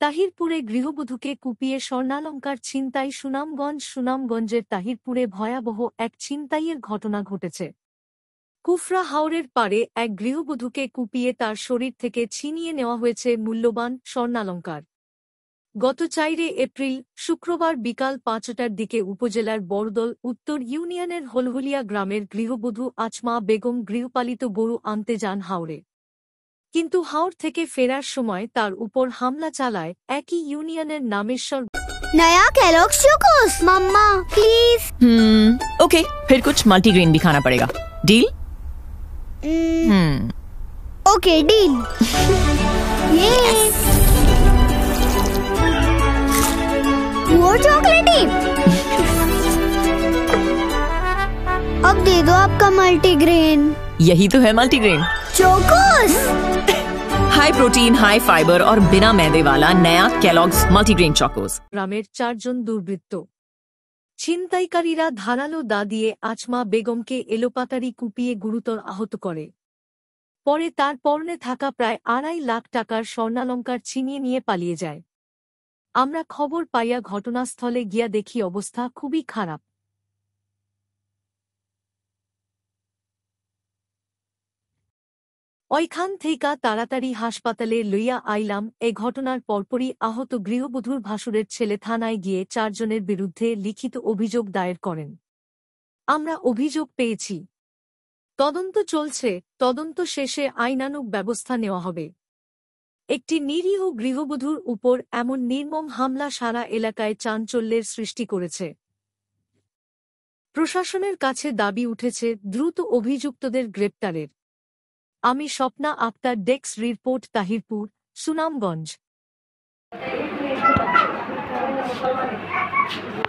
তাহিরপুরে গৃহবধূকে কুপিয়ে স্বর্ণালংকার ছিনতাই। সুনামগঞ্জের তাহিরপুরে ভয়াবহ এক ছিনতাইয়ের ঘটনা ঘটেছে। কুফরা হাওরের পাড়ে এক গৃহবধূকে কুপিয়ে তার শরীর থেকে ছিনিয়ে নেওয়া হয়েছে মূল্যবান স্বর্ণালংকার। গত 4 এপ্রিল শুক্রবার বিকাল 5টার দিকে উপজেলার বড়দল উত্তর ইউনিয়নের হলহুলিয়া গ্রামের গৃহবধূ আছমা বেগম গৃহপালিত গরু আনতে যান হাওরে। কিন্তু হাওর থেকে ফেরার সময় তার উপর হামলা চালায় একই ইউনিয়নের নামেশ্বর। नया कैलॉग्स चोकोस मम्मा प्लीज। ओके, फिर कुछ मल्टीग्रेन भी खाना पड़ेगा। डील? Okay deal. ये वो चॉकलेटी। अब दे दो आपका मल्टीग्रेन। यही तो है multigrain. Chocos high protein, high fibre और बिना मैदे वाला नया केलॉग्स मल्टीग्रेन चोकोस। গ্রামের 4 জন দুর্বৃত্ত ছিনতাইকারীরা ধারালো দা দিয়ে আছমা বেগমকে এলোপাতাড়ি কুপিয়ে গুরুতর আহত করে। পরে তার পরনে থাকা প্রায় 2.5 লাখ টাকার স্বর্ণালংকার ছিনিয়ে নিয়ে পালিয়ে যায়। আমরা খবর পাইয়া ঘটনাস্থলে গিয়া দেখি অবস্থা খুবই খারাপ। ওইখান থেইকা তাড়াতাড়ি হাসপাতালে লইয়া আইলাম। এ ঘটনার পরপরই আহত গৃহবধূর ভাসুরের ছেলে থানায় গিয়ে 4 জনের বিরুদ্ধে লিখিত অভিযোগ দায়ের করেন। আমরা অভিযোগ পেয়েছি, তদন্ত চলছে, তদন্ত শেষে আইনানুগ ব্যবস্থা নেওয়া হবে। একটি নিরীহ গৃহবধূর উপর এমন নির্মম হামলা সারা এলাকায় চাঞ্চল্যের সৃষ্টি করেছে। প্রশাসনের কাছে দাবি উঠেছে দ্রুত অভিযুক্তদের গ্রেপ্তারের। আমি স্বপ্না আক্তার, ডেস্ক রিপোর্ট, তাহিরপুর, সুনামগঞ্জ।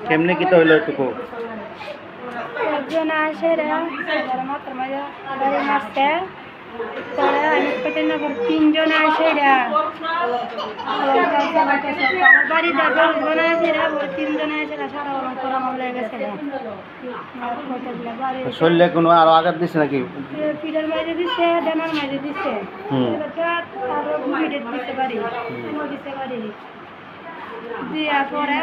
কেমনে কি তো হইলো একটু একজন আসে মাত্র বাড়ি মারতে পরে হাসপাতাল নগর 3 জন আসে আমার বাড়ি 10 জন আসে 3 জন আসে সারা করা মামলা গেছে শরীরে কোনো আরো আঘাত দিছে নাকি? পিঠের মাঝে দিচ্ছে, ডানার মাঝে দিচ্ছে, দিতে পারি দিয়া পরে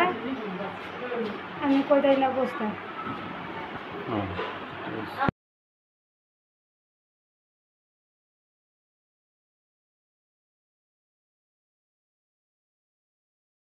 আমি কোথায় না বসতাম।